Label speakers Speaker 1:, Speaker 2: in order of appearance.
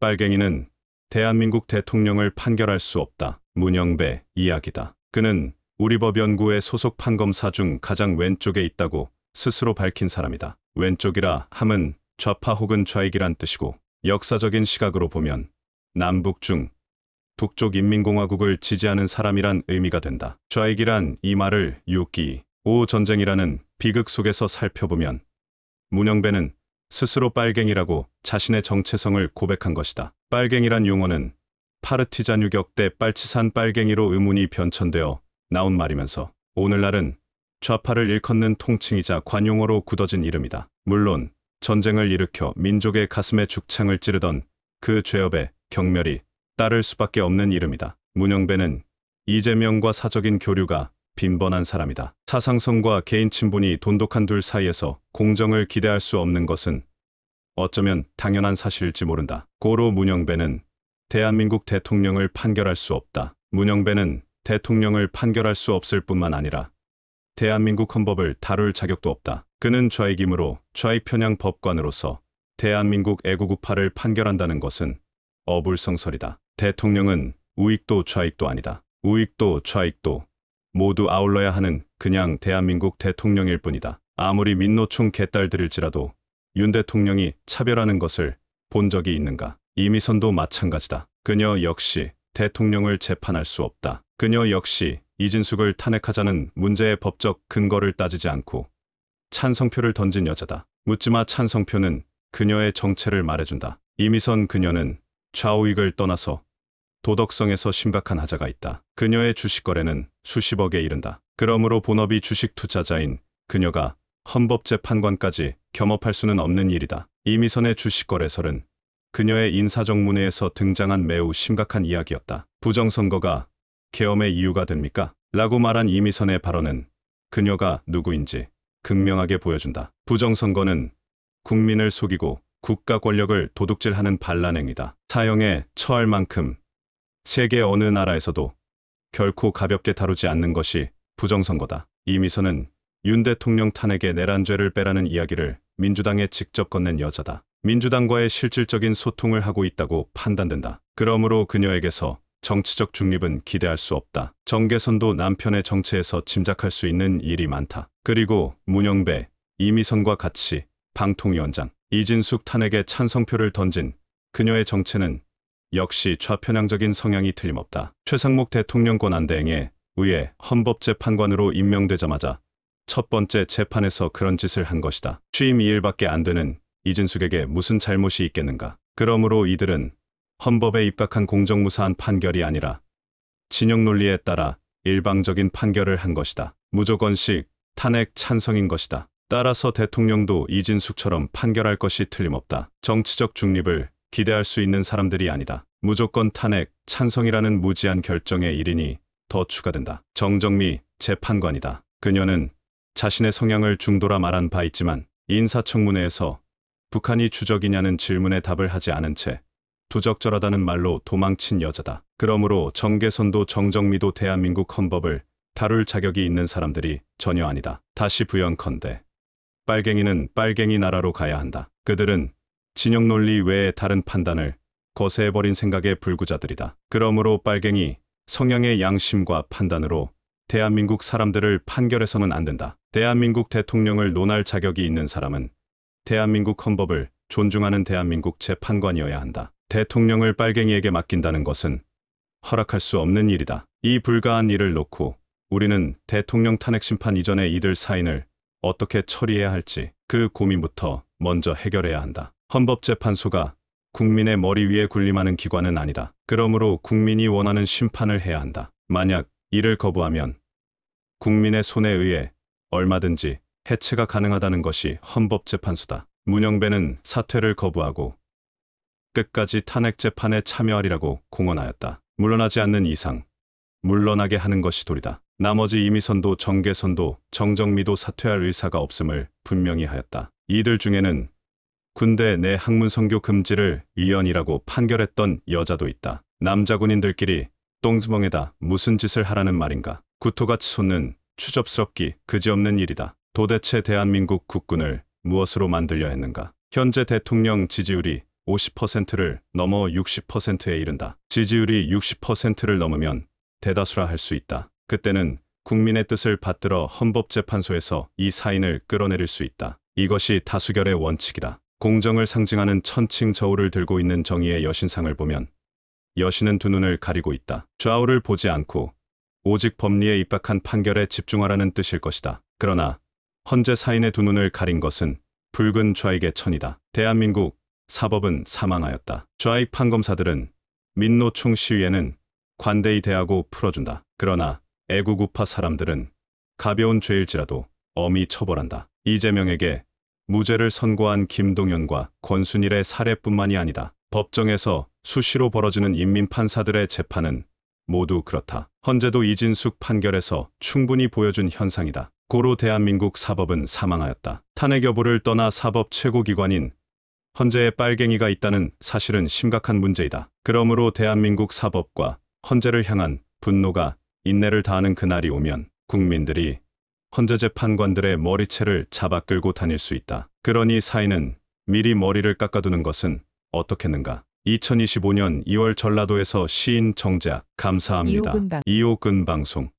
Speaker 1: 빨갱이는 대한민국 대통령을 판결할 수 없다. 문영배 이야기다. 그는 우리법연구회 소속 판검사 중 가장 왼쪽에 있다고 스스로 밝힌 사람이다. 왼쪽이라 함은 좌파 혹은 좌익이란 뜻이고 역사적인 시각으로 보면 남북 중 북쪽 인민공화국을 지지하는 사람이란 의미가 된다. 좌익이란 이 말을 6.25 전쟁이라는 비극 속에서 살펴보면 문영배는 스스로 빨갱이라고 자신의 정체성을 고백한 것이다. 빨갱이란 용어는 파르티잔 유격 때 빨치산 빨갱이로 의문이 변천되어 나온 말이면서 오늘날은 좌파를 일컫는 통칭이자 관용어로 굳어진 이름이다. 물론 전쟁을 일으켜 민족의 가슴에 죽창을 찌르던 그 죄업에 경멸이 따를 수밖에 없는 이름이다. 문영배는 이재명과 사적인 교류가 빈번한 사람이다. 사상성과 개인 친분이 돈독한 둘 사이에서 공정을 기대할 수 없는 것은 어쩌면 당연한 사실일지 모른다. 고로 문영배는 대한민국 대통령을 판결할 수 없다. 문영배는 대통령을 판결할 수 없을 뿐만 아니라 대한민국 헌법을 다룰 자격도 없다. 그는 좌익이므로 좌익 편향 법관으로서 대한민국 애국우파를 판결한다는 것은 어불성설이다. 대통령은 우익도 좌익도 아니다. 우익도 좌익도 모두 아울러야 하는 그냥 대한민국 대통령일 뿐이다. 아무리 민노총 개딸들일지라도 윤 대통령이 차별하는 것을 본 적이 있는가? 이미선도 마찬가지다. 그녀 역시 대통령을 재판할 수 없다. 그녀 역시 이진숙을 탄핵하자는 문제의 법적 근거를 따지지 않고 찬성표를 던진 여자다. 묻지마 찬성표는 그녀의 정체를 말해준다. 이미선 그녀는 좌우익을 떠나서 도덕성에서 심각한 하자가 있다. 그녀의 주식 거래는 수십억에 이른다. 그러므로 본업이 주식 투자자인 그녀가 헌법재판관까지 겸업할 수는 없는 일이다. 이미선의 주식 거래설은 그녀의 인사정문회에서 등장한 매우 심각한 이야기였다. 부정선거가 계엄의 이유가 됩니까? 라고 말한 이미선의 발언은 그녀가 누구인지 극명하게 보여준다. 부정선거는 국민을 속이고 국가 권력을 도둑질하는 반란행위다. 사형에 처할 만큼 세계 어느 나라에서도 결코 가볍게 다루지 않는 것이 부정선거다. 이미선은 윤 대통령 탄핵에 내란죄를 빼라는 이야기를 민주당에 직접 건넨 여자다. 민주당과의 실질적인 소통을 하고 있다고 판단된다. 그러므로 그녀에게서 정치적 중립은 기대할 수 없다. 정계선도 남편의 정체에서 짐작할 수 있는 일이 많다. 그리고 문영배, 이미선과 같이 방통위원장, 이진숙 탄핵에 찬성표를 던진 그녀의 정체는 역시 좌편향적인 성향이 틀림없다. 최상목 대통령 권한대행에 의해 헌법재판관으로 임명되자마자 첫 번째 재판에서 그런 짓을 한 것이다. 취임 2일밖에 안 되는 이진숙에게 무슨 잘못이 있겠는가. 그러므로 이들은 헌법에 입각한 공정무사한 판결이 아니라 진영 논리에 따라 일방적인 판결을 한 것이다. 무조건식 탄핵 찬성인 것이다. 따라서 대통령도 이진숙처럼 판결할 것이 틀림없다. 정치적 중립을 기대할 수 있는 사람들이 아니다. 무조건 탄핵 찬성이라는 무지한 결정의 일인이 더 추가된다. 정정미 재판관이다. 그녀는 자신의 성향을 중도라 말한 바 있지만 인사청문회에서 북한이 주적이냐는 질문에 답을 하지 않은 채 부적절하다는 말로 도망친 여자다. 그러므로 정계선도 정정미도 대한민국 헌법을 다룰 자격이 있는 사람들이 전혀 아니다. 다시 부연컨대 빨갱이는 빨갱이 나라로 가야 한다. 그들은 진영 논리 외에 다른 판단을 거세해버린 생각의 불구자들이다. 그러므로 빨갱이 성향의 양심과 판단으로 대한민국 사람들을 판결해서는 안 된다. 대한민국 대통령을 논할 자격이 있는 사람은 대한민국 헌법을 존중하는 대한민국 재판관이어야 한다. 대통령을 빨갱이에게 맡긴다는 것은 허락할 수 없는 일이다. 이 불가한 일을 놓고 우리는 대통령 탄핵 심판 이전에 이들 사인을 어떻게 처리해야 할지 그 고민부터 먼저 해결해야 한다. 헌법재판소가 국민의 머리 위에 군림하는 기관은 아니다. 그러므로 국민이 원하는 심판을 해야 한다. 만약 이를 거부하면 국민의 손에 의해 얼마든지 해체가 가능하다는 것이 헌법재판소다. 문영배는 사퇴를 거부하고 끝까지 탄핵 재판에 참여하리라고 공언하였다. 물러나지 않는 이상 물러나게 하는 것이 도리다. 나머지 이미선도 정계선도 정정미도 사퇴할 의사가 없음을 분명히 하였다. 이들 중에는 군대 내 학문성교 금지를 위헌이라고 판결했던 여자도 있다. 남자 군인들끼리 똥주멍에다 무슨 짓을 하라는 말인가. 구토같이 솟는 추접스럽기 그지없는 일이다. 도대체 대한민국 국군을 무엇으로 만들려 했는가. 현재 대통령 지지율이 50%를 넘어 60%에 이른다. 지지율이 60%를 넘으면 대다수라 할 수 있다. 그때는 국민의 뜻을 받들어 헌법재판소에서 이 사인을 끌어내릴 수 있다. 이것이 다수결의 원칙이다. 공정을 상징하는 천칭 저울을 들고 있는 정의의 여신상을 보면 여신은 두 눈을 가리고 있다. 좌우를 보지 않고 오직 법리에 입각한 판결에 집중하라는 뜻일 것이다. 그러나 헌재 사인의 두 눈을 가린 것은 붉은 좌익의 천이다. 대한민국 사법은 사망하였다. 좌익 판검사들은 민노총 시위에는 관대히 대하고 풀어준다. 그러나 애국우파 사람들은 가벼운 죄일지라도 엄히 처벌한다. 이재명에게 무죄를 선고한 김동연과 권순일의 사례뿐만이 아니다. 법정에서 수시로 벌어지는 인민판사들의 재판은 모두 그렇다. 헌재도 이진숙 판결에서 충분히 보여준 현상이다. 고로 대한민국 사법은 사망하였다. 탄핵 여부를 떠나 사법 최고기관인 헌재에 빨갱이가 있다는 사실은 심각한 문제이다. 그러므로 대한민국 사법과 헌재를 향한 분노가 인내를 다하는 그날이 오면 국민들이 헌재 재판관들의 머리채를 잡아 끌고 다닐 수 있다. 그러니 사인은 미리 머리를 깎아두는 것은 어떻겠는가. 2025년 2월 전라도에서 시인 정재학 감사합니다.
Speaker 2: 이호근 방-
Speaker 1: 이호근 방송